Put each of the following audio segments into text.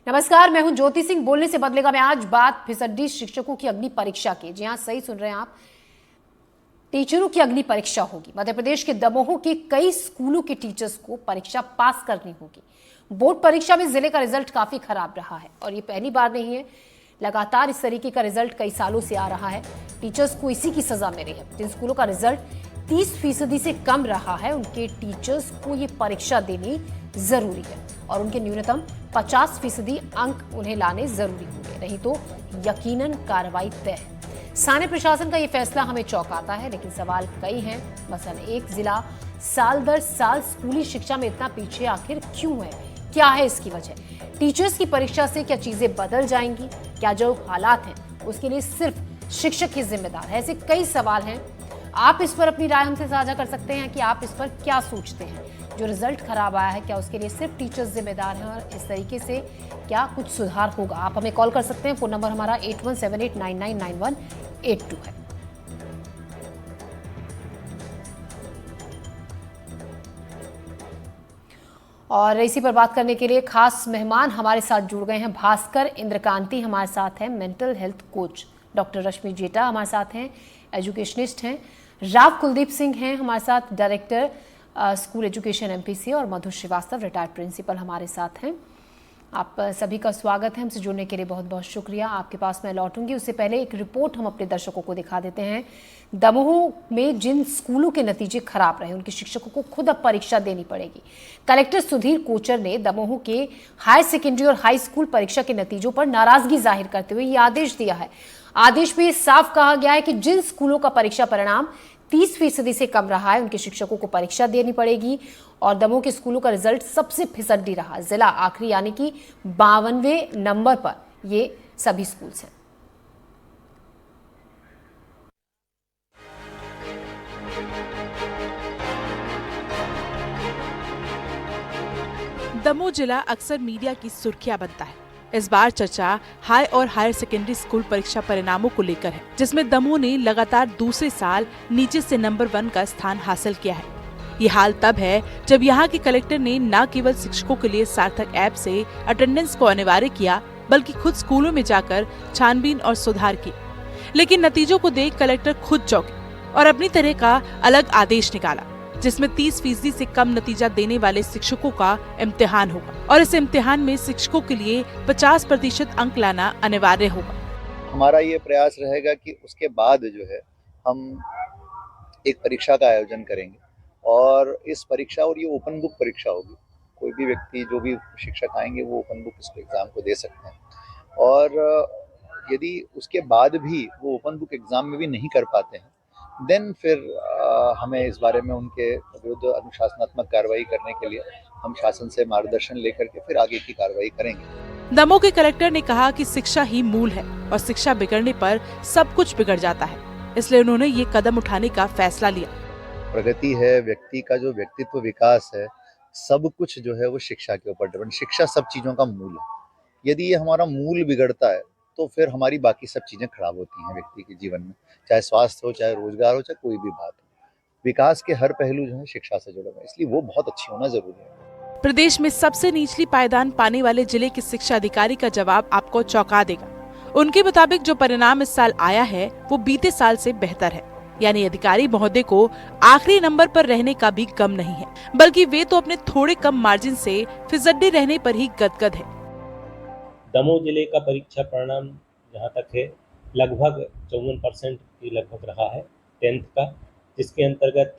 नमस्कार, मैं हूं ज्योति सिंह। बोलने से बदलेगा मैं आज बात फिसड्डी शिक्षकों की अग्नि परीक्षा की। जी हां, सही सुन रहे हैं आप, टीचरों की अग्नि परीक्षा होगी। मध्य प्रदेश के दमोह के कई स्कूलों के टीचर्स को परीक्षा पास करनी होगी। बोर्ड परीक्षा में जिले का रिजल्ट काफी खराब रहा है और ये पहली बार नहीं है, लगातार इस तरीके का रिजल्ट कई सालों से आ रहा है। टीचर्स को इसी की सजा मिली है। जिन स्कूलों का रिजल्ट 30% से कम रहा है, उनके टीचर्स को ये परीक्षा देनी जरूरी है और उनके न्यूनतम 50% अंक उन्हें लाने जरूरी होंगे, नहीं तो यकीनन कार्रवाई तय है। स्थानीय प्रशासन का ये फैसला हमें चौंकाता है, लेकिन सवाल कई हैं। मसलन एक जिला साल दर साल स्कूली शिक्षा में इतना पीछे आखिर क्यों है? क्या है इसकी वजह? टीचर्स की परीक्षा से क्या चीजें बदल जाएंगी? क्या जो हालात हैं उसके लिए सिर्फ शिक्षक ही जिम्मेदार है? ऐसे कई सवाल हैं। आप इस पर अपनी राय हमसे साझा कर सकते हैं कि आप इस पर क्या सोचते हैं। जो रिजल्ट खराब आया है, क्या उसके लिए सिर्फ टीचर्स जिम्मेदार हैं और इस तरीके से क्या कुछ सुधार होगा? आप हमें कॉल कर सकते हैं। फोन नंबर हमारा 8178999182 है। और इसी पर बात करने के लिए खास मेहमान हमारे साथ जुड़ गए हैं। भास्कर इंद्रकांति हमारे साथ हैं, मेंटल हेल्थ कोच। डॉक्टर रश्मि जेटा हमारे साथ हैं, एजुकेशनिस्ट हैं। राव कुलदीप सिंह हैं हमारे साथ, डायरेक्टर स्कूल एजुकेशन एमपीसी। और मधु श्रीवास्तव, रिटायर्ड प्रिंसिपल हमारे साथ हैं। आप सभी का स्वागत है। हमसे जुड़ने के लिए बहुत बहुत शुक्रिया। आपके पास मैं लौटूंगी, उससे पहले एक रिपोर्ट हम अपने दर्शकों को दिखा देते हैं। दमोह में जिन स्कूलों के नतीजे खराब रहे, उनके शिक्षकों को खुद अब परीक्षा देनी पड़ेगी। कलेक्टर सुधीर कोचर ने दमोह के हायर सेकेंडरी और हाई स्कूल परीक्षा के नतीजों पर नाराजगी जाहिर करते हुए ये आदेश दिया है। आदेश में साफ कहा गया है कि जिन स्कूलों का परीक्षा परिणाम 30% से कम रहा है, उनके शिक्षकों को परीक्षा देनी पड़ेगी। और दमोह के स्कूलों का रिजल्ट सबसे फिसड्डी रहा। जिला आखिरी यानी कि 52वें नंबर पर ये सभी स्कूल्स हैं। दमोह जिला अक्सर मीडिया की सुर्खियां बनता है। इस बार चर्चा हाई और हायर सेकेंडरी स्कूल परीक्षा परिणामों को लेकर है, जिसमें दमोह ने लगातार दूसरे साल नीचे से नंबर 1 का स्थान हासिल किया है। ये हाल तब है जब यहाँ के कलेक्टर ने न केवल शिक्षकों के लिए सार्थक ऐप से अटेंडेंस को अनिवार्य किया, बल्कि खुद स्कूलों में जाकर छानबीन और सुधार की। लेकिन नतीजों को देख कलेक्टर खुद चौंके और अपनी तरह का अलग आदेश निकाला, जिसमें 30% से कम नतीजा देने वाले शिक्षकों का इम्तिहान होगा और इस इम्तिहान में शिक्षकों के लिए 50% अंक लाना अनिवार्य होगा। हमारा ये प्रयास रहेगा कि उसके बाद जो है हम एक परीक्षा का आयोजन करेंगे और इस परीक्षा, और ये ओपन बुक परीक्षा होगी। कोई भी व्यक्ति, जो भी शिक्षक आएंगे, वो ओपन बुक इस एग्जाम को दे सकते हैं। और यदि उसके बाद भी वो ओपन बुक एग्जाम में भी नहीं कर पाते हैं, देन फिर हमें इस बारे में उनके विरुद्ध अनुशासनात्मक कार्रवाई करने के लिए हम शासन से मार्गदर्शन लेकर के फिर आगे की कार्रवाई करेंगे। दमोह के कलेक्टर ने कहा कि शिक्षा ही मूल है और शिक्षा बिगड़ने पर सब कुछ बिगड़ जाता है, इसलिए उन्होंने ये कदम उठाने का फैसला लिया। प्रगति है, व्यक्ति का जो व्यक्तित्व विकास है, सब कुछ जो है वो शिक्षा के ऊपर डिपेंड। शिक्षा सब चीजों का मूल है। यदि ये हमारा मूल बिगड़ता है तो फिर हमारी बाकी सब चीजें खराब होती हैं व्यक्ति के जीवन में, चाहे स्वास्थ्य हो, चाहे रोजगार हो, चाहे कोई भी बात हो। विकास के हर पहलू जो है शिक्षा से जुड़े हुए हैं, इसलिए वो बहुत अच्छी होना जरूरी है। प्रदेश में सबसे निचली पायदान पाने वाले जिले के शिक्षा अधिकारी का जवाब आपको चौंका देगा। उनके मुताबिक जो परिणाम इस साल आया है वो बीते साल से बेहतर है। यानी अधिकारी महोदय को आखिरी नंबर पर रहने का भी गम नहीं है, बल्कि वे तो अपने थोड़े कम मार्जिन से फिसड्डी रहने पर ही गदगद है। दमोह जिले का परीक्षा परिणाम जहाँ तक है लगभग 54% की लगभग रहा है 10th का, जिसके अंतर्गत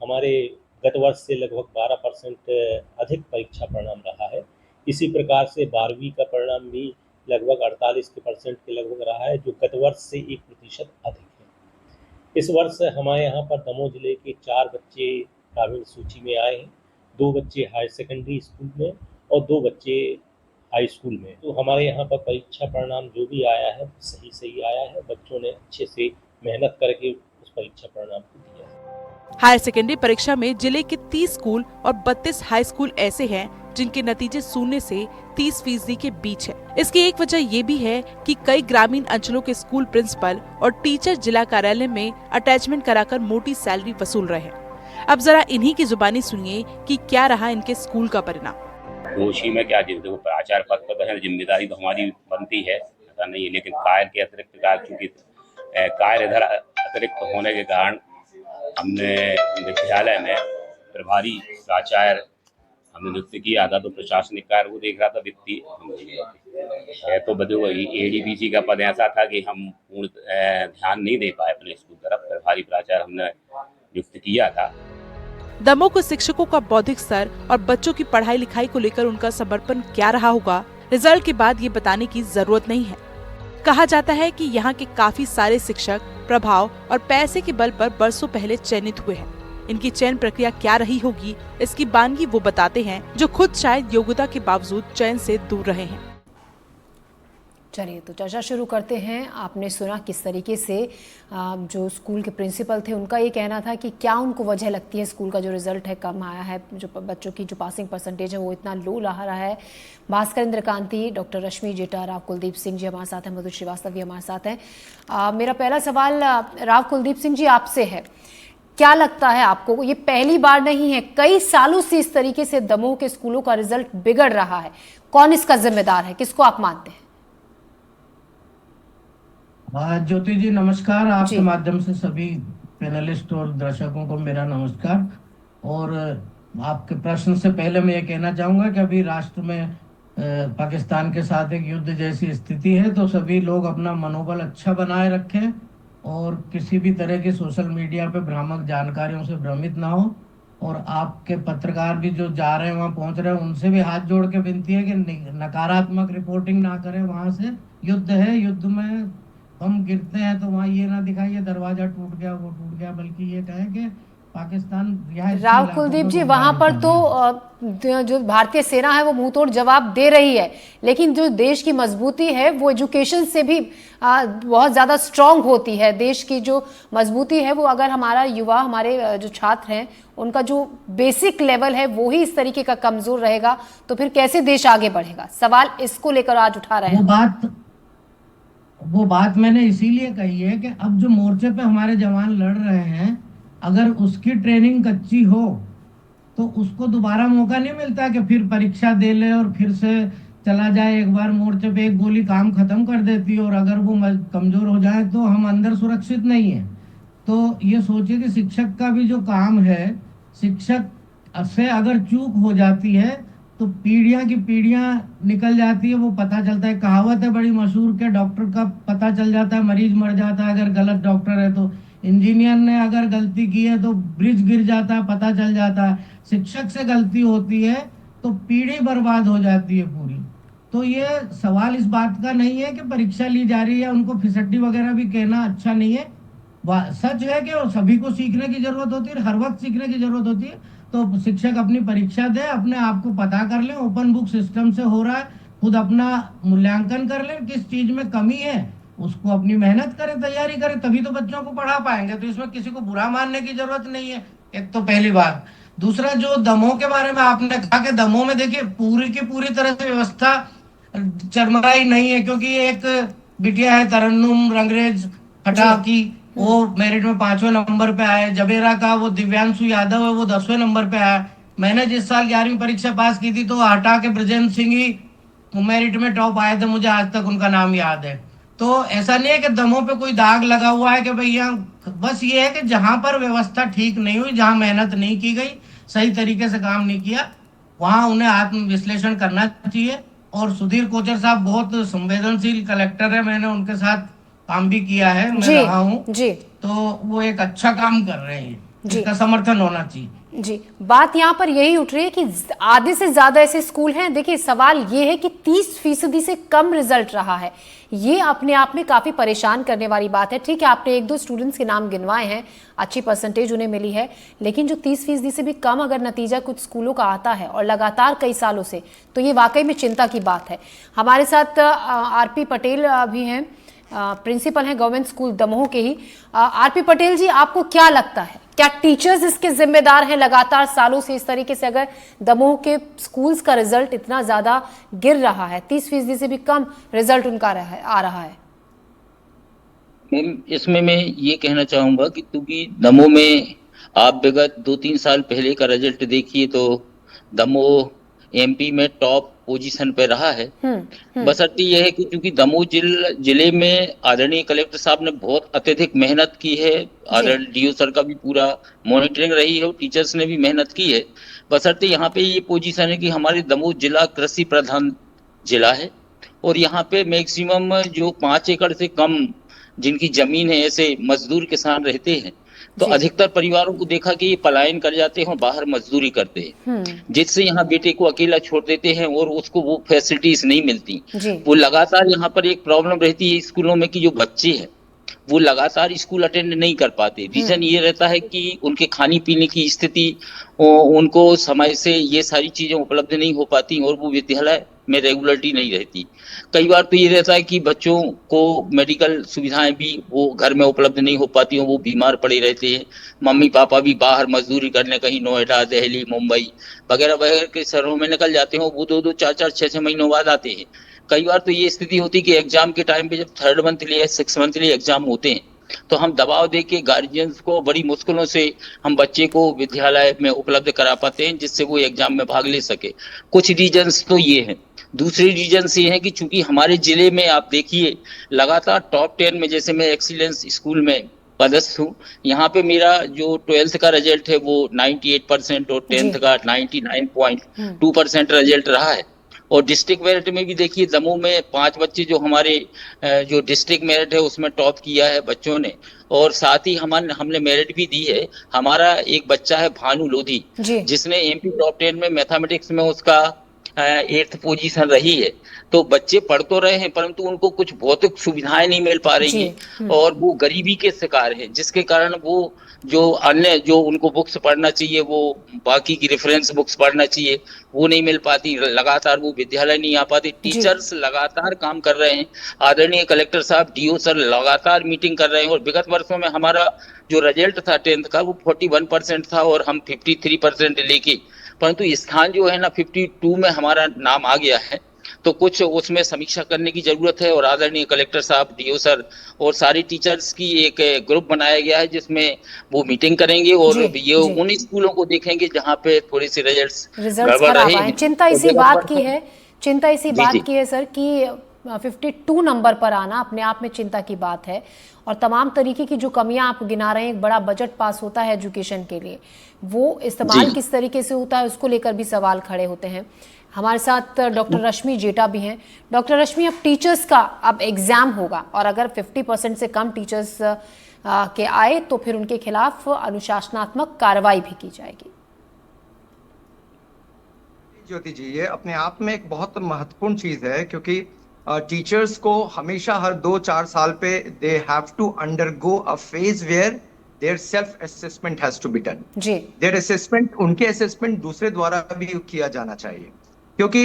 हमारे गत वर्ष से लगभग 12% अधिक परीक्षा परिणाम रहा है। इसी प्रकार से 12वीं का परिणाम भी लगभग 48% के लगभग रहा है, जो गत वर्ष से 1% अधिक है। इस वर्ष हमारे यहाँ पर दमोह जिले के 4 बच्चे ग्रामीण सूची में आए हैं, 2 बच्चे हायर सेकेंडरी स्कूल में और 2 बच्चे हाई स्कूल में। तो हमारे यहाँ पर परीक्षा परिणाम जो भी आया है सही आया है। बच्चों ने अच्छे से मेहनत करके उस परीक्षा परिणाम को दिया है। हायर सेकेंडरी परीक्षा में जिले के 30 स्कूल और 32 हाई स्कूल ऐसे हैं जिनके नतीजे 0 से 30% के बीच है। इसकी एक वजह ये भी है कि कई ग्रामीण अंचलों के स्कूल प्रिंसिपल और टीचर जिला कार्यालय में अटैचमेंट कराकर मोटी सैलरी वसूल रहे हैं। अब जरा इन्हीं की जुबानी सुनिए कि क्या रहा इनके स्कूल का परिणाम। दोषी में क्या, देखो प्राचार्य पद पर है, जिम्मेदारी तो हमारी बनती है, ऐसा नहीं है, लेकिन कार्य के अतिरिक्त कार्य, चूंकि कार्य इधर अतिरिक्त होने के कारण हमने विद्यालय में प्रभारी प्राचार्य हमने नियुक्त किया था। तो प्रशासनिक कार्य वो देख रहा था, वित्तीय है, तो बदो एडीबीसी का पद ऐसा था कि हम पूर्ण ध्यान नहीं दे पाए अपने स्कूल तरफ। प्रभारी प्राचार्य हमने नियुक्त किया था। दमोह के शिक्षकों का बौद्धिक स्तर और बच्चों की पढ़ाई लिखाई को लेकर उनका समर्पण क्या रहा होगा, रिजल्ट के बाद ये बताने की जरूरत नहीं है। कहा जाता है कि यहाँ के काफी सारे शिक्षक प्रभाव और पैसे के बल पर बरसों पहले चयनित हुए हैं। इनकी चयन प्रक्रिया क्या रही होगी, इसकी बानगी वो बताते हैं जो खुद शायद योग्यता के बावजूद चयन से दूर रहे हैं। चलिए तो चर्चा शुरू करते हैं। आपने सुना किस तरीके से जो स्कूल के प्रिंसिपल थे उनका ये कहना था कि क्या उनको वजह लगती है स्कूल का जो रिजल्ट है कम आया है, जो बच्चों की जो पासिंग परसेंटेज है वो इतना लो रहा है। भास्कर इंद्रकांति, डॉक्टर रश्मि जेटा, राव कुलदीप सिंह जी हमारे साथ हैं, मधु श्रीवास्तव भी हमारे साथ हैं। मेरा पहला सवाल राव कुलदीप सिंह जी आपसे है, क्या लगता है आपको, ये पहली बार नहीं है, कई सालों से इस तरीके से दमोह के स्कूलों का रिजल्ट बिगड़ रहा है, कौन इसका जिम्मेदार है, किसको आप मानते हैं? ज्योति जी नमस्कार। आपके माध्यम से सभी पैनलिस्ट और दर्शकों को मेरा नमस्कार। और आपके प्रश्न से पहले मैं ये कहना चाहूंगा कि अभी राष्ट्र में पाकिस्तान के साथ एक युद्ध जैसी स्थिति है, तो सभी लोग अपना मनोबल अच्छा बनाए रखें और किसी भी तरह की सोशल मीडिया पे भ्रामक जानकारियों से भ्रमित ना हो। और आपके पत्रकार भी जो जा रहे हैं वहाँ पहुँच रहे हैं, उनसे भी हाथ जोड़ के विनती है कि नकारात्मक रिपोर्टिंग ना करें। वहाँ से युद्ध है, युद्ध में हम गिरते हैं तो वहाँ ये ना दिखाइए दरवाजा टूट गया वो टूट गया, बल्कि ये कहे कि पाकिस्तान। राव कुलदीप जी, वहां पर तो जो भारतीय सेना है वो मुंहतोड़ जवाब दे रही है, लेकिन जो देश की मजबूती है वो एजुकेशन से भी बहुत ज्यादा स्ट्रांग होती है। देश की जो मजबूती है वो अगर हमारा युवा, हमारे जो छात्र हैं, उनका जो बेसिक लेवल है वो ही इस तरीके का कमजोर रहेगा तो फिर कैसे देश आगे बढ़ेगा? सवाल इसको लेकर आज उठा रहे हैं। वो बात मैंने इसीलिए कही है कि अब जो मोर्चे पे हमारे जवान लड़ रहे हैं, अगर उसकी ट्रेनिंग कच्ची हो तो उसको दोबारा मौका नहीं मिलता कि फिर परीक्षा दे ले और फिर से चला जाए। एक बार मोर्चे पे एक गोली काम खत्म कर देती है, और अगर वो कमजोर हो जाए तो हम अंदर सुरक्षित नहीं है। तो ये सोचिए कि शिक्षक का भी जो काम है, शिक्षक से अगर चूक हो जाती है तो पीढ़ियां की पीढ़ियां निकल जाती है। वो पता चलता है, कहावत है बड़ी मशहूर के डॉक्टर का पता चल जाता है, मरीज मर जाता है अगर गलत डॉक्टर है तो। इंजीनियर ने अगर गलती की है तो ब्रिज गिर जाता है, पता चल जाता है। शिक्षक से गलती होती है तो पीढ़ी बर्बाद हो जाती है पूरी। तो ये सवाल इस बात का नहीं है कि परीक्षा ली जा रही है, उनको फिसड्डी वगैरह भी कहना अच्छा नहीं है। सच है कि सभी को सीखने की जरूरत होती है, हर वक्त सीखने की जरूरत होती है। तो शिक्षक अपनी परीक्षा दे, अपने आप को पता कर ले, ओपन बुक सिस्टम से हो रहा है, खुद अपना मूल्यांकन कर ले, किस चीज में कमी है उसको अपनी मेहनत करे, तैयारी करे, तभी तो बच्चों को पढ़ा पाएंगे। तो इसमें किसी को बुरा मानने की जरूरत नहीं है, एक तो पहली बात। दूसरा, जो दमोह के बारे में आपने कहा कि दमोह में देखिए पूरी की पूरी तरह से व्यवस्था चरमराई नहीं है, क्योंकि एक बिटिया है तरन्नुम रंगरेज हटा की, वो मेरिट में 5वें नंबर पे आए। जबेरा का वो दिव्यांशु यादव है, वो 10वें नंबर पे आया। मैंने जिस साल 11वीं परीक्षा पास की थी तो हटा के ब्रजेंद्र सिंह ही मेरिट में टॉप आए थे, मुझे आज तक उनका नाम याद है। तो ऐसा नहीं है कि दमोह पे कोई दाग लगा हुआ है कि भैया, बस ये है कि जहां पर व्यवस्था ठीक नहीं हुई, जहां मेहनत नहीं की गई, सही तरीके से काम नहीं किया, वहां उन्हें आत्म विश्लेषण करना चाहिए। और सुधीर कोचर साहब बहुत संवेदनशील कलेक्टर है, मैंने उनके साथ काम भी किया है, मैं रहा हूँ जी, तो वो एक अच्छा काम कर रहे हैं, जिसका समर्थन होना चाहिए जी। बात यहाँ पर यही उठ रही है कि आधे से ज्यादा ऐसे स्कूल हैं। देखिए सवाल ये है कि 30% से कम रिजल्ट रहा है, ये अपने आप में काफी परेशान करने वाली बात है। ठीक है, आपने 1-2 स्टूडेंट्स के नाम गिनवाए हैं, अच्छी परसेंटेज उन्हें मिली है, लेकिन जो 30% से भी कम अगर नतीजा कुछ स्कूलों का आता है और लगातार कई सालों से, तो ये वाकई में चिंता की बात है। हमारे साथ आरपी पटेल भी हैं, प्रिंसिपल हैं गवर्नमेंट स्कूल दमोह के ही। आरपी पटेल जी, आपको क्या लगता है, क्या टीचर्स इसके जिम्मेदार हैं? लगातार सालों से इस तरीके से अगर दमोह के स्कूल्स का रिजल्ट इतना ज्यादा गिर रहा है, 30% से भी कम रिजल्ट उनका आ रहा है। इसमें मैं ये कहना चाहूंगा कि क्योंकि दमोह में आप विगत 2-3 साल पहले का रिजल्ट देखिए तो दमोह एमपी में टॉप पोजीशन पे रहा है। बशर्ते यह है कि चूंकि दमोह जिले में आदरणीय कलेक्टर साहब ने बहुत अत्यधिक मेहनत की है, आदरणीय डीओ सर का भी पूरा मॉनिटरिंग रही है और टीचर्स ने भी मेहनत की है। बशर्ते यहाँ पे ये पोजीशन है कि हमारे दमोह जिला कृषि प्रधान जिला है और यहाँ पे मैक्सिमम जो 5 एकड़ से कम जिनकी जमीन है ऐसे मजदूर किसान रहते हैं, तो अधिकतर परिवारों को देखा कि ये पलायन कर जाते हैं और बाहर मजदूरी करते हैं, जिससे यहाँ बेटे को अकेला छोड़ देते हैं और उसको वो फैसिलिटीज नहीं मिलती। वो लगातार यहाँ पर एक प्रॉब्लम रहती है स्कूलों में कि जो बच्चे हैं वो लगातार स्कूल अटेंड नहीं कर पाते। रीजन ये रहता है कि उनके खाने पीने की स्थिति, उनको समय से ये सारी चीजें उपलब्ध नहीं हो पाती और वो विद्यालय में रेगुलरिटी नहीं रहती। कई बार तो ये रहता है कि बच्चों को मेडिकल सुविधाएं भी वो घर में उपलब्ध नहीं हो पाती और वो बीमार पड़े रहते हैं। मम्मी पापा भी बाहर मजदूरी करने कहीं नोएडा, दिल्ली, मुंबई वगैरह वगैरह के शहरों में निकल जाते हैं। वो 2-2, 4-4, 6-6 महीनों बाद आते हैं। कई बार तो ये स्थिति होती है कि एग्जाम के टाइम पे जब 3rd मंथली या 6 मंथली एग्जाम होते हैं तो हम दबाव दे के गार्जियंस को बड़ी मुश्किलों से हम बच्चे को विद्यालय में उपलब्ध करा पाते हैं जिससे वो एग्जाम में भाग ले सके। कुछ रीजंस तो ये हैं। दूसरे रीजंस ये हैं कि चूंकि हमारे जिले में आप देखिए लगातार टॉप 10 में, जैसे मैं एक्सीलेंस स्कूल में पदस्थ हूँ, यहाँ पे मेरा जो 12th का रिजल्ट है वो 98% और 10th का 99.2% रिजल्ट रहा है। और डिस्ट्रिक्ट मेरिट में भी देखिए दमोह में 5 बच्चे जो हमारे जो डिस्ट्रिक्ट मेरिट है उसमें टॉप किया है बच्चों ने, और साथ ही हमने मेरिट भी दी है। हमारा एक बच्चा है भानु लोधी जिसने एमपी टॉप 10 में मैथमेटिक्स में उसका 8th पोजीशन रही है। तो बच्चे पढ़ तो रहे हैं परंतु उनको कुछ भौतिक सुविधाएं नहीं मिल पा रही है और वो गरीबी के शिकार है, जिसके कारण वो जो अन्य जो उनको बुक्स पढ़ना चाहिए, वो बाकी की रेफरेंस बुक्स पढ़ना चाहिए, वो नहीं मिल पाती। लगातार वो विद्यालय नहीं आ पाते। टीचर्स लगातार काम कर रहे हैं। आदरणीय कलेक्टर साहब, डीओ सर लगातार मीटिंग कर रहे हैं और विगत वर्षों में हमारा जो रिजल्ट था 10th का वो 41% था और हम 53% लेके, परंतु स्थान जो है ना 52 में हमारा नाम आ गया है। तो कुछ उसमें समीक्षा करने की जरूरत है और आदरणीय कलेक्टर साहब, डीओ सर और सारे टीचर्स की एक ग्रुप बनाया गया है जिसमें वो मीटिंग करेंगे और ये उन स्कूलों को देखेंगे जहां पे थोड़े से रिजल्ट्स खराब आए। चिंता इसी बात की है सर कि 52 नंबर पर आना अपने आप में चिंता की बात है और तमाम तरीके की जो कमियां आप गिना रहे हैं। एक बड़ा बजट पास होता है एजुकेशन के लिए, वो इस्तेमाल किस तरीके से होता है उसको लेकर भी सवाल खड़े होते हैं। हमारे साथ डॉक्टर रश्मि जेठा भी हैं। डॉक्टर रश्मि, अब टीचर्स का अब एग्जाम होगा और अगर 50% से कम टीचर्स के आए तो फिर उनके खिलाफ अनुशासनात्मक कार्रवाई भी की जाएगी। ज्योति जी, ये अपने आप में एक बहुत महत्वपूर्ण चीज है क्योंकि टीचर्स को हमेशा हर 2-4 साल पे they have to undergo a phase where their self assessment has to be done. Their assessment, उनके असेसमेंट दूसरे द्वारा भी किया जाना चाहिए क्योंकि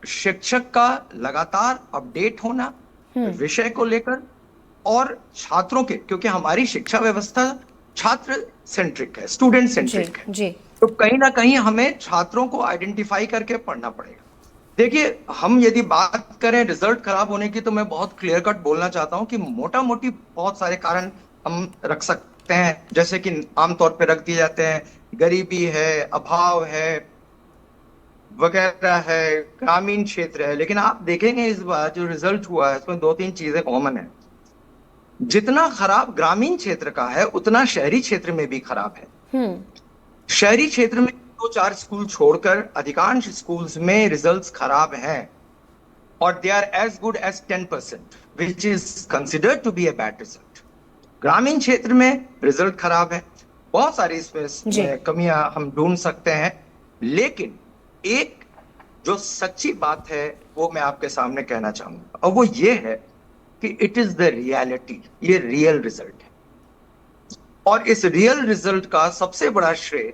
शिक्षक का लगातार अपडेट होना विषय को लेकर और छात्रों के, क्योंकि हमारी शिक्षा व्यवस्था छात्र सेंट्रिक है, स्टूडेंट सेंट्रिक है, तो कहीं ना कहीं हमें छात्रों को आइडेंटिफाई करके पढ़ना पड़ेगा। देखिए, हम यदि बात करें रिजल्ट खराब होने की तो मैं बहुत क्लियर कट बोलना चाहता हूं कि मोटा मोटी बहुत सारे कारण हम रख सकते हैं, जैसे कि आमतौर पे रख दिए जाते हैं गरीबी है, अभाव है वगैरह है, ग्रामीण क्षेत्र है। लेकिन आप देखेंगे इस बार जो रिजल्ट हुआ है इसमें 2-3 चीजें कॉमन है। जितना खराब ग्रामीण क्षेत्र का है उतना शहरी क्षेत्र में भी खराब है। शहरी क्षेत्र में 2-4 स्कूल छोड़कर अधिकांश स्कूल्स में रिजल्ट्स खराब हैं और they are as good as 10%, which is considered to be a bad result. ग्रामीण क्षेत्र में रिजल्ट खराब है, बहुत सारी इसमें कमियां हम ढूंढ सकते हैं, लेकिन एक जो सच्ची बात है वो मैं आपके सामने कहना चाहूंगा और वो ये है कि इट इज द रियलिटी, ये रियल रिजल्ट है और इस रियल रिजल्ट का सबसे बड़ा श्रेय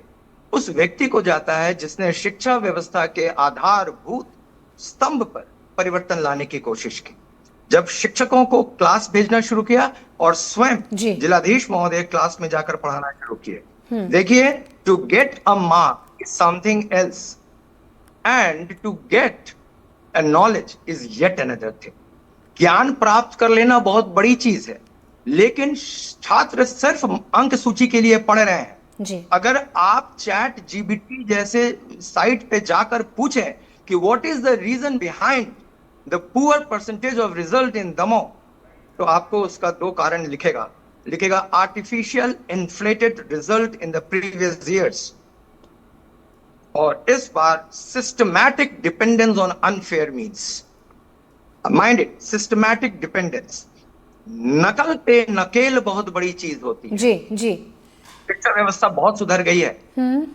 उस व्यक्ति को जाता है जिसने शिक्षा व्यवस्था के आधारभूत स्तंभ पर परिवर्तन लाने की कोशिश की। जब शिक्षकों को क्लास भेजना शुरू किया और स्वयं जिलाधीश महोदय क्लास में जाकर पढ़ाना शुरू किए। देखिए, to get a mark is something else and to get a knowledge is yet another thing. ज्ञान प्राप्त कर लेना बहुत बड़ी चीज है, लेकिन छात्र सिर्फ अंक सूची के लिए पढ़ रहे हैं जी अगर आप चैट जीबीटी जैसे साइट पे जाकर पूछें कि what is the reason behind the poor percentage of result in Damoh, तो आपको उसका दो कारण लिखेगा artificial inflated result in the previous years, और इस बार systematic dependence on unfair means. Mind it, systematic dependence. नकल पे नकेल बहुत बड़ी चीज होती है। जी जी शिक्षा व्यवस्था बहुत सुधर गई है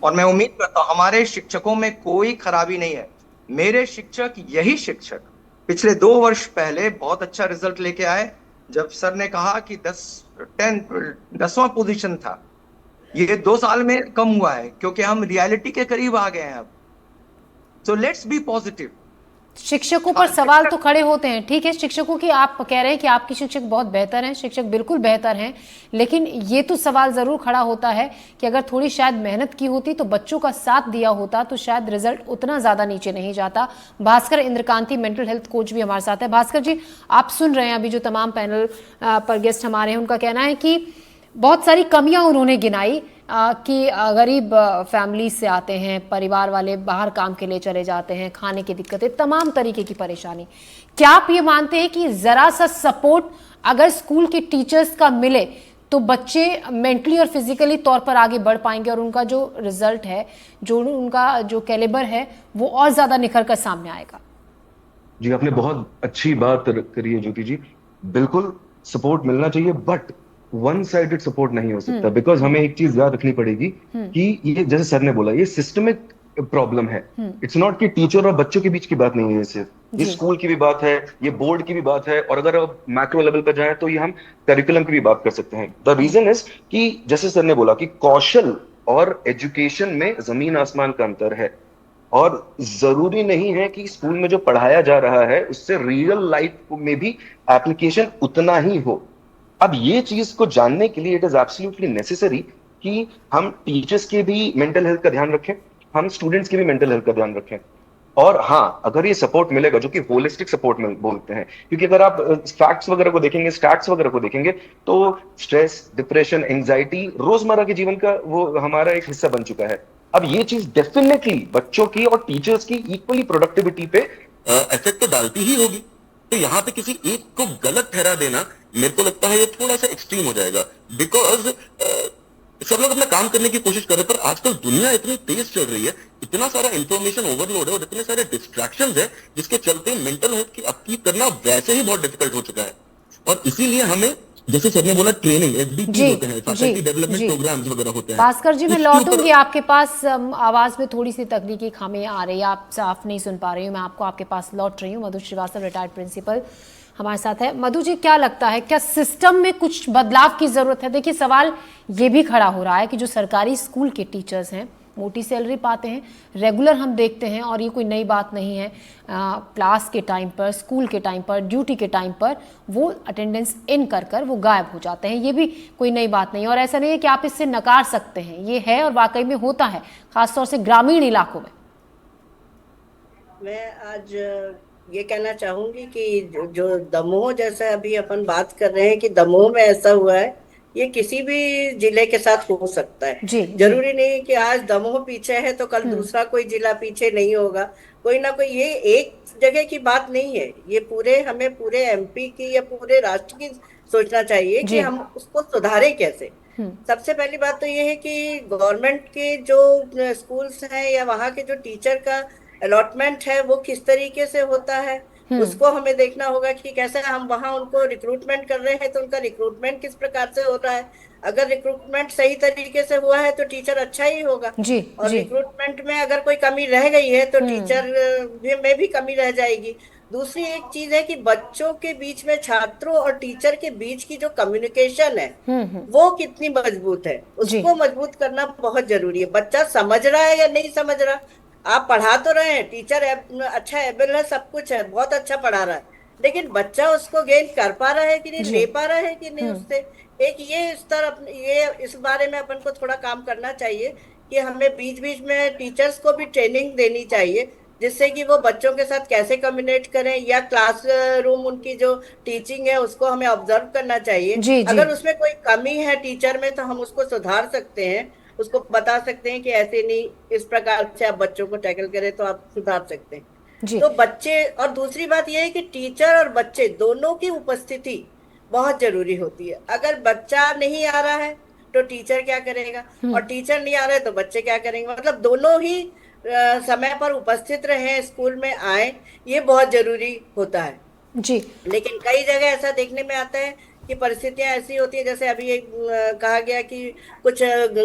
और मैं उम्मीद करता हूं हमारे शिक्षकों में कोई खराबी नहीं है। मेरे शिक्षक, यही शिक्षक पिछले 2 वर्ष पहले बहुत अच्छा रिजल्ट लेके आए, जब सर ने कहा कि 10वां पोजीशन था। ये 2 साल में कम हुआ है क्योंकि हम रियलिटी के करीब आ गए हैं अब। So let's be positive. शिक्षकों पर सवाल तो खड़े होते हैं, ठीक है, शिक्षकों की आप कह रहे हैं कि आपके शिक्षक बहुत बेहतर हैं, शिक्षक बिल्कुल बेहतर हैं, लेकिन ये तो सवाल जरूर खड़ा होता है कि अगर थोड़ी शायद मेहनत की होती तो बच्चों का साथ दिया होता तो शायद रिजल्ट उतना ज्यादा नीचे नहीं जाता। भास्कर इंद्रकांति मेंटल हेल्थ कोच भी हमारे साथ है। भास्कर जी, आप सुन रहे हैं अभी जो तमाम पैनल पर गेस्ट हमारे हैं, उनका कहना है कि बहुत सारी कमियां उन्होंने गिनाई कि गरीब फैमिली से आते हैं, परिवार वाले बाहर काम के लिए चले जाते हैं, खाने की दिक्कतें, तमाम तरीके की परेशानी। क्या आप ये मानते हैं कि जरा सा सपोर्ट अगर स्कूल के टीचर्स का मिले तो बच्चे मेंटली और फिजिकली तौर पर आगे बढ़ पाएंगे और उनका जो रिजल्ट है, जो उनका जो कैलिबर है, वो और ज्यादा निखर कर सामने आएगा? जी, आपने बहुत अच्छी बात करी है ज्योति जी। बिल्कुल सपोर्ट मिलना चाहिए, बट वन साइडेड सपोर्ट नहीं हो सकता। बिकॉज हमें एक चीज याद रखनी पड़ेगी कि ये, जैसे सर ने बोला, ये सिस्टमिक प्रॉब्लम है। इट्स नॉट कि टीचर और बच्चों के बीच की बात नहीं है, सिर्फ ये स्कूल की भी बात है, ये बोर्ड की भी बात है, और अगर अब मैक्रो लेवल पर जाए तो ये हम करिकुलम की भी बात कर सकते हैं। द रीजन इज कि जैसे सर ने बोला कि कौशल और एजुकेशन में जमीन आसमान का अंतर है, और जरूरी नहीं है कि स्कूल में जो पढ़ाया जा रहा है उससे रियल लाइफ में भी एप्लीकेशन उतना ही हो। अब ये चीज को जानने के लिए इट इज एब्सोल्युटली नेसेसरी कि हम टीचर्स के भी मेंटल हेल्थ का ध्यान रखें, हम स्टूडेंट्स के भी मेंटल हेल्थ का ध्यान रखें। और हाँ, अगर ये सपोर्ट मिलेगा, जो कि होलिस्टिक सपोर्ट में बोलते हैं, क्योंकि अगर आप फैक्ट्स वगैरह को देखेंगे, स्टैट्स वगैरह को देखेंगे, तो स्ट्रेस, डिप्रेशन, एंजाइटी रोजमर्रा के जीवन का वो हमारा एक हिस्सा बन चुका है। अब ये चीज डेफिनेटली बच्चों की और टीचर्स की इक्वली प्रोडक्टिविटी पे इफेक्ट तो डालती ही होगी। तो यहाँ पे किसी एक को गलत ठहरा देना, मेरे को लगता है ये थोड़ा सा एक्सट्रीम हो जाएगा। बिकॉज सब लोग अपना काम करने की कोशिश कर रहे हैं, पर आजकल दुनिया इतनी तेज चल रही है, इतना सारा इंफॉर्मेशन ओवरलोड है और इतने सारे डिस्ट्रैक्शंस है, जिसके चलते मेंटल हेल्थ की अपकीप करना वैसे ही बहुत डिफिकल्ट हो चुका है। और इसीलिए हमें, जैसे सर ने बोला, ट्रेनिंग, एसडीपी होते हैं, फैकल्टी डेवलपमेंट प्रोग्राम्स वगैरह होते हैं। भास्कर जी, मैं लौटूंगी आपके पास। आवाज में थोड़ी सी तकनीकी खामी आ रही है, आप साफ नहीं सुन पा रही हूँ, मैं आपके पास लौट रही हूँ। मधु श्रीवास्तव, रिटायर्ड प्रिंसिपल, हमारे साथ है। मधु जी, क्या लगता है, क्या सिस्टम में कुछ बदलाव की जरूरत है? देखिए, सवाल ये भी खड़ा हो रहा है कि जो सरकारी स्कूल के टीचर्स हैं, मोटी सैलरी पाते हैं, रेगुलर हम देखते हैं, और ये कोई नई बात नहीं है, क्लास के टाइम पर, स्कूल के टाइम पर, ड्यूटी के टाइम पर वो अटेंडेंस इन कर वो गायब हो जाते हैं। ये भी कोई नई बात नहीं है, और ऐसा नहीं है कि आप इससे नकार सकते हैं, ये है और वाकई में होता है, खासतौर से ग्रामीण इलाकों में। मैं आज ये कहना चाहूंगी कि जो दमोह जैसा अभी अपन बात कर रहे हैं कि दमोह में ऐसा हुआ है, ये किसी भी जिले के साथ हो सकता है। जरूरी नहीं कि आज दमोह पीछे है तो कल दूसरा कोई जिला पीछे नहीं होगा, कोई ना कोई। ये एक जगह की बात नहीं है, ये हमें पूरे एमपी की या पूरे राष्ट्र की सोचना चाहिए कि हम उसको सुधारें कैसे। सबसे पहली बात तो ये है कि गवर्नमेंट के जो स्कूल्स हैं या वहाँ के जो टीचर का अलॉटमेंट है वो किस तरीके से होता है, उसको हमें देखना होगा कि कैसे हम वहाँ उनको रिक्रूटमेंट कर रहे हैं तो उनका रिक्रूटमेंट किस प्रकार से हो रहा है। अगर रिक्रूटमेंट सही तरीके से हुआ है तो टीचर अच्छा ही होगा, और रिक्रूटमेंट में अगर कोई कमी रह गई है तो टीचर में भी कमी रह जाएगी। दूसरी एक चीज है कि बच्चों के बीच में, छात्रों और टीचर के बीच की जो कम्युनिकेशन है वो कितनी मजबूत है, उसको मजबूत करना बहुत जरूरी है। बच्चा समझ रहा है या नहीं समझ रहा, आप पढ़ा तो रहे हैं, टीचर अच्छा एबल है, सब कुछ है, बहुत अच्छा पढ़ा रहा है, लेकिन बच्चा उसको गेन कर पा रहा है कि नहीं, ले पा रहा है कि नहीं उससे। एक ये इस बारे में अपन को थोड़ा काम करना चाहिए कि हमें बीच बीच में टीचर्स को भी ट्रेनिंग देनी चाहिए, जिससे कि वो बच्चों के साथ कैसे कम्युनिकेट करें, या क्लास रूम उनकी जो टीचिंग है उसको हमें ऑब्जर्व करना चाहिए। अगर उसमें कोई कमी है टीचर में तो हम उसको सुधार सकते हैं, उसको बता सकते हैं कि ऐसे नहीं, इस प्रकार से आप बच्चों को टैकल करें तो आप सुधार सकते हैं। तो बच्चे, और दूसरी बात यह है कि टीचर और बच्चे दोनों की उपस्थिति बहुत जरूरी होती है। अगर बच्चा नहीं आ रहा है तो टीचर क्या करेगा, और टीचर नहीं आ रहे तो बच्चे क्या करेंगे। मतलब दोनों ही समय पर उपस्थित रहे, स्कूल में आए, ये बहुत जरूरी होता है जी। लेकिन कई जगह ऐसा देखने में आता है कि परिस्थितियां ऐसी होती है, जैसे अभी एक कहा गया कि कुछ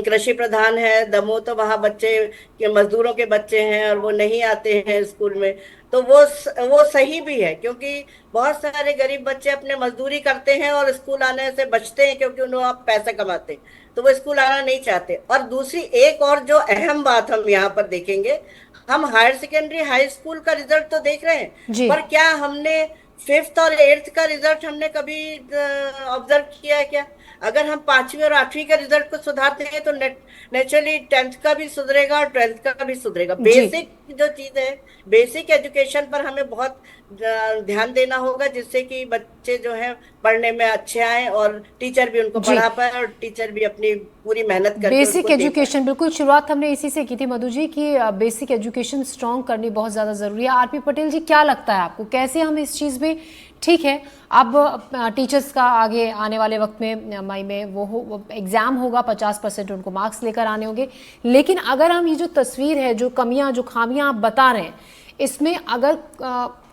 कृषि प्रधान है दमोह, तो वहां बच्चे के मजदूरों के बच्चे हैं और वो नहीं आते हैं स्कूल में। तो वो सही भी है, क्योंकि बहुत सारे गरीब बच्चे अपने मजदूरी करते हैं और स्कूल आने से बचते हैं, क्योंकि उन्हें आप पैसा कमाते हैं, तो वो स्कूल आना नहीं चाहते। और दूसरी एक और जो अहम बात हम यहाँ पर देखेंगे, हम हायर सेकेंडरी हाई स्कूल का रिजल्ट तो देख रहे हैं, पर क्या हमने 5th और 8th का रिजल्ट हमने कभी ऑब्जर्व किया है क्या? अगर हम 5वीं और 8वीं का रिजल्ट को सुधारते हैं तो नेचुरली 10th का भी सुधरेगा और 12th का भी सुधरेगा। बेसिक जो चीज है, बेसिक एजुकेशन पर हमें बहुत ध्यान देना होगा, जिससे कि बच्चे जो है पढ़ने में अच्छे आए और टीचर भी उनको पढ़ा पाए और टीचर भी अपनी पूरी मेहनत करके बेसिक एजुकेशन, बिल्कुल शुरुआत हमने इसी से की थी मधु जी की बेसिक एजुकेशन स्ट्रॉन्ग करनी बहुत ज़्यादा ज़रूरी है। आरपी पटेल जी, क्या लगता है आपको, कैसे हम इस चीज़ में, ठीक है अब टीचर्स का आगे आने वाले वक्त में मई में वो एग्ज़ाम होगा, 50% उनको मार्क्स लेकर आने होंगे, लेकिन अगर हम ये जो तस्वीर है, जो कमियां, जो खामियां आप बता रहे हैं, इसमें अगर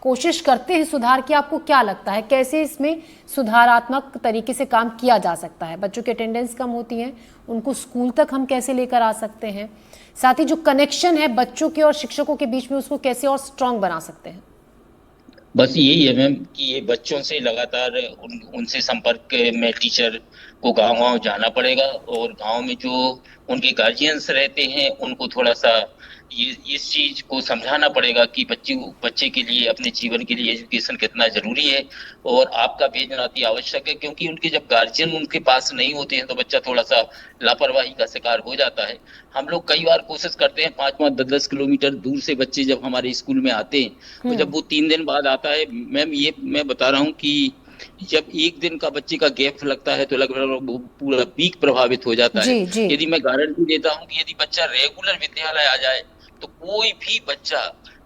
कोशिश करते हैं सुधार की, आपको क्या लगता है कैसे इसमें सुधारात्मक तरीके से काम किया जा सकता है? बच्चों की अटेंडेंस कम होती है, उनको स्कूल तक हम कैसे लेकर आ सकते हैं, साथ ही जो कनेक्शन है बच्चों के और शिक्षकों के बीच में, उसको कैसे और स्ट्रांग बना सकते हैं? बस यही है मैम कि ये बच्चों से लगातार उनसे संपर्क में टीचर को गांव-गांव जाना पड़ेगा, और गांव में जो उनके गार्जियंस रहते हैं उनको थोड़ा सा इस चीज को समझाना पड़ेगा कि बच्चे के लिए, अपने जीवन के लिए एजुकेशन कितना जरूरी है और आपका भेजना अति आवश्यक है, क्योंकि उनके जब गार्जियन उनके पास नहीं होते हैं तो बच्चा थोड़ा सा लापरवाही का शिकार हो जाता है। हम लोग कई बार कोशिश करते हैं, 5-5, 10-10 किलोमीटर दूर से बच्चे जब हमारे स्कूल में आते हैं, तो जब वो 3 दिन बाद आता है, मैम ये मैं बता रहा हूँ कि जब एक दिन का बच्चे का गैप लगता है तो लगभग पूरा वीक प्रभावित हो जाता है। यदि मैं गारंटी देता हूँ कि यदि बच्चा रेगुलर विद्यालय आ जाए तो कोई भी बच्चा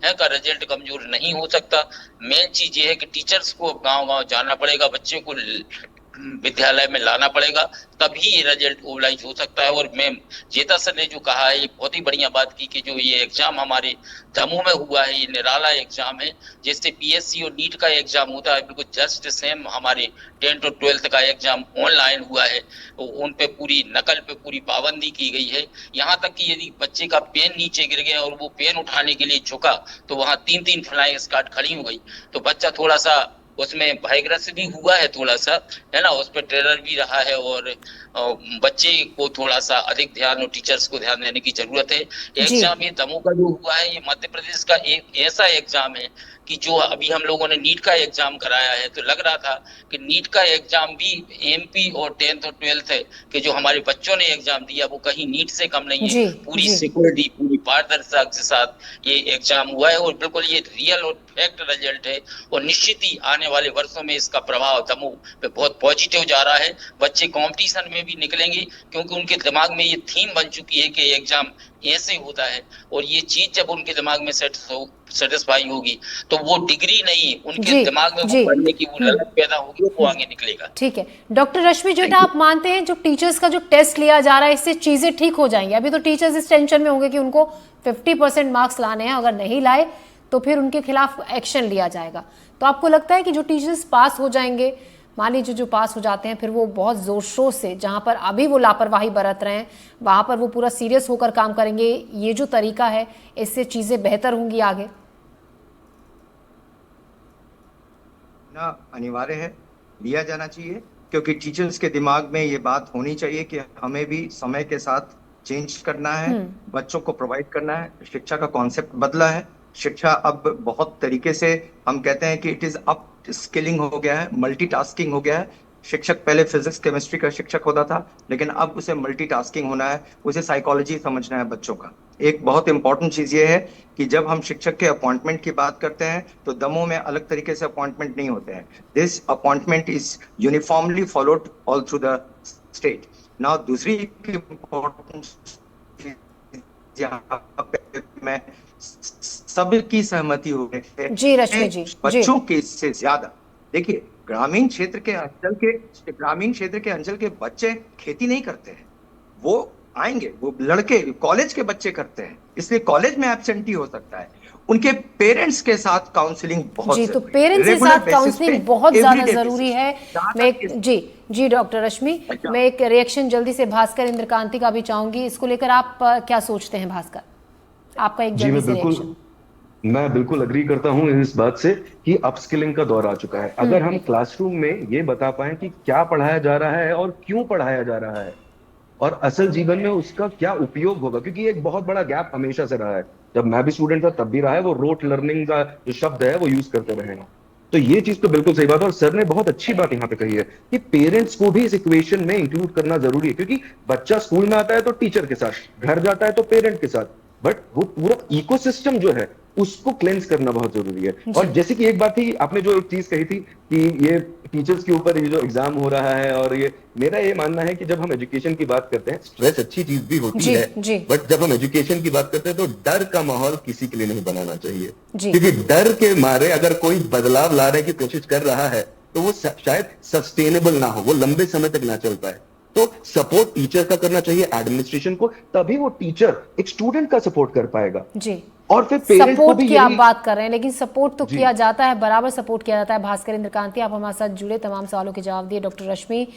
है का रिजल्ट कमजोर नहीं हो सकता। मेन चीज ये है कि टीचर्स को गांव-गांव जाना पड़ेगा, बच्चे को विद्यालय में लाना पड़ेगा, तभी ये रिजल्ट ओवरलाइज हो सकता है। और मैम जेता सर ने जो कहा है, ये बहुत ही बढ़िया बात की कि जो ये एग्जाम हमारे दमोह में हुआ है, ये निराला एग्जाम है, जैसे पीएससी और नीट का एग्जाम होता है, बिल्कुल जस्ट सेम हमारे 10th और 12th का एग्जाम ऑनलाइन हुआ है। तो उन पे पूरी नकल पे पूरी पाबंदी की गई है, यहाँ तक कि यदि बच्चे का पेन नीचे गिर गया और वो पेन उठाने के लिए झुका तो वहाँ 3-3 फ्लाइंग स्क्वाड खड़ी हो गई, तो बच्चा थोड़ा सा उसमें भयग्रस्त भी हुआ है, थोड़ा सा है ना, उस पर ट्रेनर भी रहा है, और बच्चे को थोड़ा सा अधिक ध्यान और टीचर्स को ध्यान देने की जरूरत है। एग्जाम ये दमोह का जो हुआ है, ये मध्य प्रदेश का एक ऐसा एग्जाम है कि जो अभी हम लोगों ने नीट का एग्जाम कराया है, तो लग रहा था कि नीट का एग्जाम भी एमपी और 10th और 12th के जो हमारे बच्चों ने एग्जाम दिया वो कहीं नीट से कम नहीं है। पूरी सिक्योरिटी, पूरी पारदर्शिता के साथ ये एग्जाम हुआ है और बिल्कुल ये रियल और फैक्ट रिजल्ट है, और निश्चित ही आने वाले वर्षों में इसका प्रभाव दमोह पे बहुत पॉजिटिव जा रहा है। बच्चे कंपटीशन में भी निकलेंगे, क्योंकि उनके दिमाग में ये थीम बन चुकी है कि एग्जाम ऐसे होता है, और ये चीज जब उनके दिमाग में सेटिस्फाई होगी तो वो डिग्री नहीं, उनके दिमाग में वो पढ़ने की वो ललक पैदा होगी, वो आगे निकलेगा। ठीक है डॉक्टर रश्मि जोटा, आप मानते हैं जो टीचर्स का जो टेस्ट लिया जा रहा है इससे चीजें ठीक हो जाएंगी? अभी तो टीचर्स इस टेंशन में होंगे कि उनको 50% मार्क्स लाने हैं, अगर नहीं लाए तो फिर उनके खिलाफ एक्शन लिया जाएगा। तो आपको लगता है कि जो टीचर्स पास हो जाएंगे, मान लीजिए जो पास हो जाते हैं, फिर वो बहुत जोर शोर से, जहां पर अभी वो लापरवाही बरत रहे हैं वहां पर वो पूरा सीरियस होकर काम करेंगे, ये जो तरीका है इससे चीजें बेहतर होंगी आगे? ना अनिवार्य है, लिया जाना चाहिए, क्योंकि टीचर्स के दिमाग में ये बात होनी चाहिए कि हमें भी समय के साथ चेंज करना है, बच्चों को प्रोवाइड करना है। शिक्षा का कॉन्सेप्ट बदला है, शिक्षा अब बहुत तरीके से, हम कहते हैं कि इट इज अप स्किलिंग हो गया है, मल्टीटास्किंग हो गया है। शिक्षक पहले फिजिक्स केमिस्ट्री का शिक्षक होता था, लेकिन अब उसे मल्टीटास्किंग होना है, उसे साइकोलॉजी समझना है बच्चों का। एक बहुत इंपॉर्टेंट चीज ये है कि जब हम शिक्षक के अपॉइंटमेंट की बात करते हैं तो दमोह में अलग तरीके से अपॉइंटमेंट नहीं होते हैं। This appointment is uniformly followed all through the state. Now दूसरी इंपॉर्टेंट यहाँ पे मैं सबकी सहमति हो रही है जी रश्मि जी, बच्चों के से ज्यादा देखिए ग्रामीण क्षेत्र के अंचल के बच्चे खेती नहीं करते हैं, वो आएंगे, वो लड़के कॉलेज के बच्चे करते हैं, इसलिए कॉलेज में एब्सेंटी हो सकता है। उनके पेरेंट्स के साथ काउंसलिंग बहुत जी, तो पेरेंट्स के साथ काउंसलिंग बहुत ज्यादा जरूरी है। मैं जी डॉक्टर रश्मि, मैं एक रिएक्शन जल्दी से भास्कर इंद्रकांति का भी चाहूंगी, इसको लेकर आप क्या सोचते हैं भास्कर, आपका एक जल्दी से रिएक्शन। मैं बिल्कुल अग्री करता हूं इस बात से कि अपस्किलिंग का दौर आ चुका है। अगर हम क्लासरूम में ये बता पाए कि क्या पढ़ाया जा रहा है और क्यों पढ़ाया जा रहा है और असल जीवन में उसका क्या उपयोग होगा, क्योंकि एक बहुत बड़ा गैप हमेशा से रहा है, जब मैं भी स्टूडेंट था तब भी रहा है, वो रोट लर्निंग का जो शब्द है वो यूज करते रहे हैं। तो ये चीज तो बिल्कुल सही बात है और सर ने बहुत अच्छी बात यहाँ पे कही है कि पेरेंट्स को भी इस इक्वेशन में इंक्लूड करना जरूरी है, क्योंकि बच्चा स्कूल में आता है तो टीचर के साथ, घर जाता है तो पेरेंट के साथ, बट वो पूरा इकोसिस्टम जो है उसको क्लेंस करना बहुत जरूरी है। और जैसे कि एक बात थी, आपने जो एक चीज कही थी कि ये टीचर्स के ऊपर ये जो एग्जाम हो रहा है, और ये मेरा ये मानना है कि जब हम एजुकेशन की बात करते हैं, स्ट्रेस अच्छी चीज भी होती है, बट जब हम एजुकेशन की बात करते हैं तो डर का माहौल किसी के लिए नहीं बनाना चाहिए, क्योंकि डर के मारे अगर कोई बदलाव लाने की कोशिश कर रहा है तो वो शायद सस्टेनेबल ना हो, वो लंबे समय तक ना चल पाए। तो सपोर्ट टीचर का करना चाहिए, एडमिनिस्ट्रेशन को, तभी वो टीचर एक स्टूडेंट का सपोर्ट कर पाएगा। जी, और फिर पेरेंट्स को भी की आप बात कर रहे हैं, लेकिन सपोर्ट तो किया जाता है, बराबर सपोर्ट किया जाता है। भास्कर इंद्रकांति, आप हमारे साथ जुड़े, तमाम सवालों के जवाब दिए। डॉक्टर रश्मि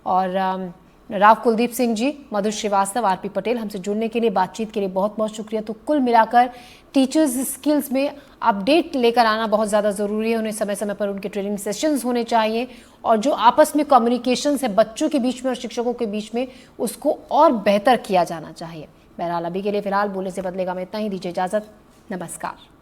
और राव कुलदीप सिंह जी, मधु श्रीवास्तव, आरपी पटेल, हमसे जुड़ने के लिए, बातचीत के लिए बहुत बहुत शुक्रिया। तो कुल मिलाकर टीचर्स स्किल्स में अपडेट लेकर आना बहुत ज़्यादा ज़रूरी है, उन्हें समय समय पर उनके ट्रेनिंग सेशंस होने चाहिए, और जो आपस में कम्युनिकेशन है बच्चों के बीच में और शिक्षकों के बीच में, उसको और बेहतर किया जाना चाहिए। बहरहाल अभी के लिए फिलहाल बोलने से बदलेगा में इतना ही, दीजिए इजाज़त, नमस्कार।